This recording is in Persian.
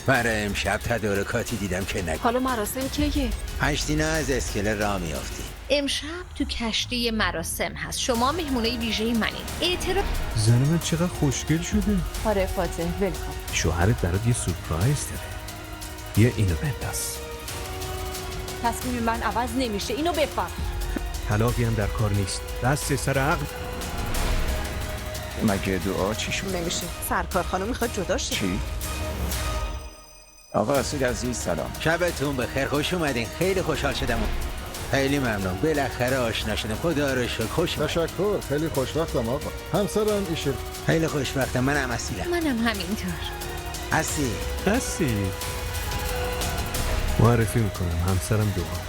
برای امشب تدارکاتی دیدم که نگو. حالا مراسم کیه؟ 8 دینا از اسکله راه میافتی. امشب تو کشتی مراسم هست. شما مهمونه ویژه منین. اعتراف زن من چقدر خوشگل شده. آره فاتح ولکام. شوهرت برات یه سورپرایز داره. بیا اینو بنداز. تصمیم من عوض نمیشه، اینو بفهم. طلاقی هم در کار نیست. دست سر عقل. مگه دعا چی شد؟ نمیشه. سرکار خانم میخواد جدا شه. چی؟ آقا رسول عزیز سلام. شبتون بخیر، خوش اومدین. خیلی خوشحال شدم. خیلی ممنون. بالاخره آشنا شدیم. خدا رو شکر. خوش اومدین. تشکر. خیلی خوشوقتم آقا. همسرم ایشه. خیلی خوشبختم. منم اصیلم. منم همینطور. اصیل. معرفی میکنم همسرم دوبله.